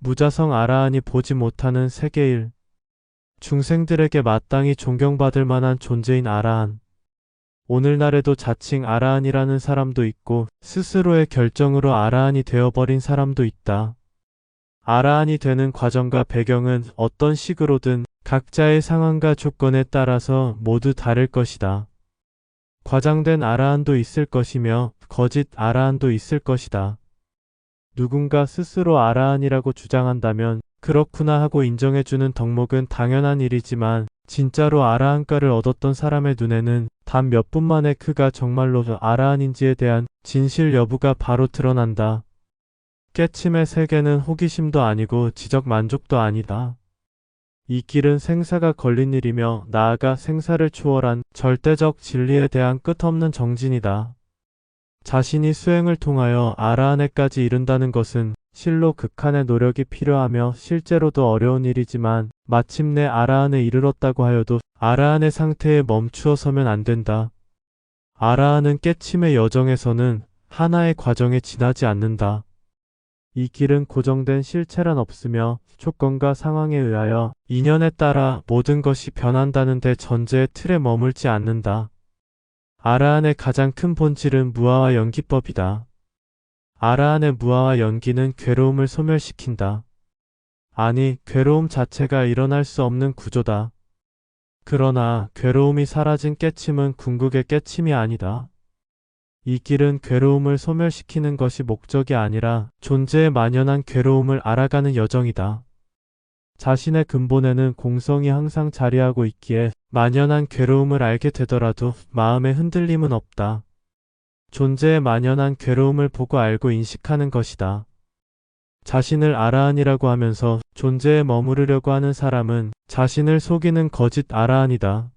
무자성 아라한이 보지 못하는 세계일. 중생들에게 마땅히 존경받을 만한 존재인 아라한. 오늘날에도 자칭 아라한이라는 사람도 있고 스스로의 결정으로 아라한이 되어버린 사람도 있다. 아라한이 되는 과정과 배경은 어떤 식으로든 각자의 상황과 조건에 따라서 모두 다를 것이다. 과장된 아라한도 있을 것이며 거짓 아라한도 있을 것이다. 누군가 스스로 아라한이라고 주장한다면 그렇구나 하고 인정해주는 덕목은 당연한 일이지만 진짜로 아라한가를 얻었던 사람의 눈에는 단 몇 분 만에 그가 정말로 아라한인지에 대한 진실 여부가 바로 드러난다. 깨침의 세계는 호기심도 아니고 지적 만족도 아니다. 이 길은 생사가 걸린 일이며 나아가 생사를 초월한 절대적 진리에 대한 끝없는 정진이다. 자신이 수행을 통하여 아라한에까지 이른다는 것은 실로 극한의 노력이 필요하며 실제로도 어려운 일이지만 마침내 아라한에 이르렀다고 하여도 아라한의 상태에 멈추어 서면 안 된다. 아라한은 깨침의 여정에서는 하나의 과정에 지나지 않는다. 이 길은 고정된 실체란 없으며 조건과 상황에 의하여 인연에 따라 모든 것이 변한다는 데 전제의 틀에 머물지 않는다. 아라한의 가장 큰 본질은 무아와 연기법이다. 아라한의 무아와 연기는 괴로움을 소멸시킨다. 아니, 괴로움 자체가 일어날 수 없는 구조다. 그러나 괴로움이 사라진 깨침은 궁극의 깨침이 아니다. 이 길은 괴로움을 소멸시키는 것이 목적이 아니라 존재에 만연한 괴로움을 알아가는 여정이다. 자신의 근본에는 공성이 항상 자리하고 있기에 만연한 괴로움을 알게 되더라도 마음에 흔들림은 없다. 존재에 만연한 괴로움을 보고 알고 인식하는 것이다. 자신을 아라한이라고 하면서 존재에 머무르려고 하는 사람은 자신을 속이는 거짓 아라한이다.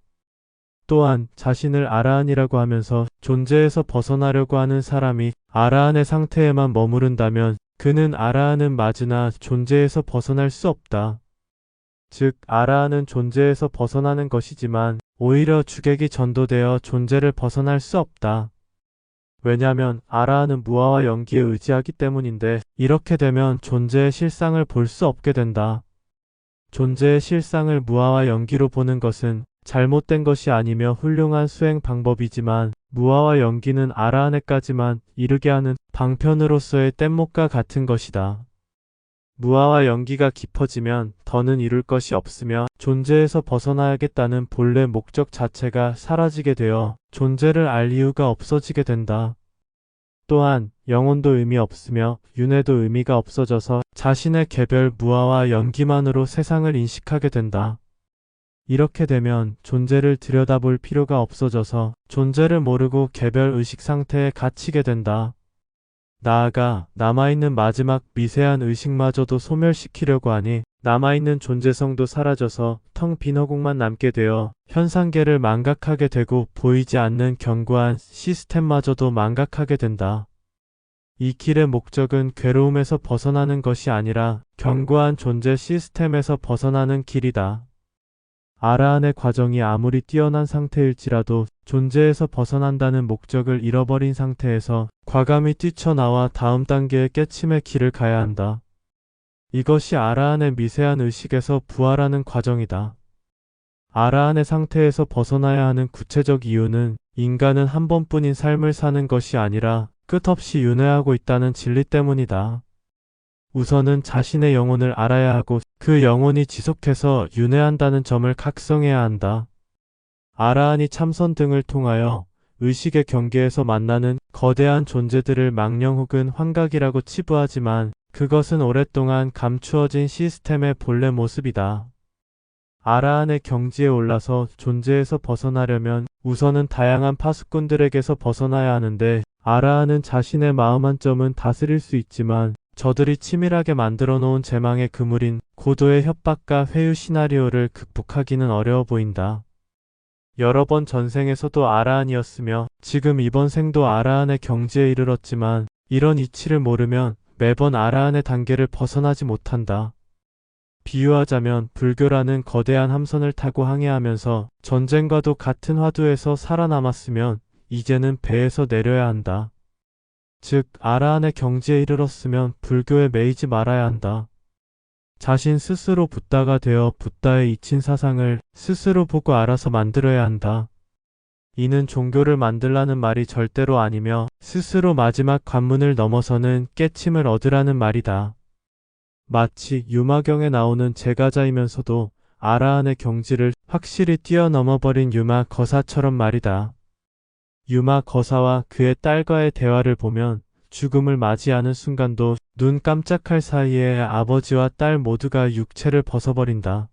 또한 자신을 아라한이라고 하면서 존재에서 벗어나려고 하는 사람이 아라한의 상태에만 머무른다면 그는 아라한은 맞으나 존재에서 벗어날 수 없다. 즉 아라한은 존재에서 벗어나는 것이지만 오히려 주객이 전도되어 존재를 벗어날 수 없다. 왜냐하면 아라한은 무아와 연기에 의지하기 때문인데 이렇게 되면 존재의 실상을 볼 수 없게 된다. 존재의 실상을 무아와 연기로 보는 것은 잘못된 것이 아니며 훌륭한 수행 방법이지만 무아와 연기는 아라한에까지만 이르게 하는 방편으로서의 뗏목과 같은 것이다. 무아와 연기가 깊어지면 더는 이룰 것이 없으며 존재에서 벗어나야겠다는 본래 목적 자체가 사라지게 되어 존재를 알 이유가 없어지게 된다. 또한 영혼도 의미 없으며 윤회도 의미가 없어져서 자신의 개별 무아와 연기만으로 세상을 인식하게 된다. 이렇게 되면 존재를 들여다볼 필요가 없어져서 존재를 모르고 개별 의식 상태에 갇히게 된다. 나아가 남아있는 마지막 미세한 의식마저도 소멸시키려고 하니 남아있는 존재성도 사라져서 텅 빈 허공만 남게 되어 현상계를 망각하게 되고 보이지 않는 견고한 시스템마저도 망각하게 된다. 이 길의 목적은 괴로움에서 벗어나는 것이 아니라 견고한 존재 시스템에서 벗어나는 길이다. 아라한의 과정이 아무리 뛰어난 상태일지라도 존재에서 벗어난다는 목적을 잃어버린 상태에서 과감히 뛰쳐나와 다음 단계의 깨침의 길을 가야 한다. 이것이 아라한의 미세한 의식에서 부활하는 과정이다. 아라한의 상태에서 벗어나야 하는 구체적 이유는 인간은 한 번뿐인 삶을 사는 것이 아니라 끝없이 윤회하고 있다는 진리 때문이다. 우선은 자신의 영혼을 알아야 하고 그 영혼이 지속해서 윤회한다는 점을 각성해야 한다. 아라한이 참선 등을 통하여 의식의 경계에서 만나는 거대한 존재들을 망령 혹은 환각이라고 치부하지만 그것은 오랫동안 감추어진 시스템의 본래 모습이다. 아라한의 경지에 올라서 존재에서 벗어나려면 우선은 다양한 파수꾼들에게서 벗어나야 하는데 아라한은 자신의 마음 한 점은 다스릴 수 있지만 저들이 치밀하게 만들어 놓은 제망의 그물인 고도의 협박과 회유 시나리오를 극복하기는 어려워 보인다. 여러 번 전생에서도 아라한이었으며 지금 이번 생도 아라한의 경지에 이르렀지만 이런 이치를 모르면 매번 아라한의 단계를 벗어나지 못한다. 비유하자면 불교라는 거대한 함선을 타고 항해하면서 전쟁과도 같은 화두에서 살아남았으면 이제는 배에서 내려야 한다. 즉 아라한의 경지에 이르렀으면 불교에 매이지 말아야 한다. 자신 스스로 붓다가 되어 붓다의 잊힌 사상을 스스로 보고 알아서 만들어야 한다. 이는 종교를 만들라는 말이 절대로 아니며 스스로 마지막 관문을 넘어서는 깨침을 얻으라는 말이다. 마치 유마경에 나오는 제가자이면서도 아라한의 경지를 확실히 뛰어넘어버린 유마 거사처럼 말이다. 유마 거사와 그의 딸과의 대화를 보면 죽음을 맞이하는 순간도 눈 깜짝할 사이에 아버지와 딸 모두가 육체를 벗어버린다.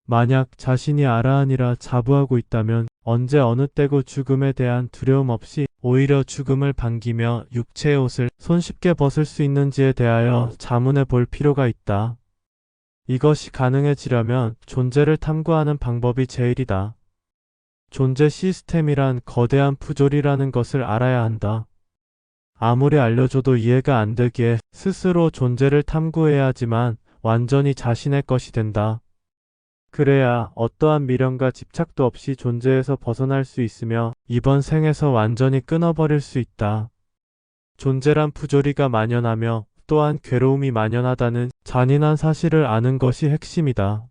만약 자신이 아라한이라 자부하고 있다면 언제 어느 때고 죽음에 대한 두려움 없이 오히려 죽음을 반기며 육체의 옷을 손쉽게 벗을 수 있는지에 대하여 자문해 볼 필요가 있다. 이것이 가능해지려면 존재를 탐구하는 방법이 제일이다. 존재 시스템이란 거대한 푸졸이라는 것을 알아야 한다. 아무리 알려줘도 이해가 안 되기에 스스로 존재를 탐구해야 하지만 완전히 자신의 것이 된다. 그래야 어떠한 미련과 집착도 없이 존재에서 벗어날 수 있으며 이번 생에서 완전히 끊어버릴 수 있다. 존재란 푸조리가 만연하며 또한 괴로움이 만연하다는 잔인한 사실을 아는 것이 핵심이다.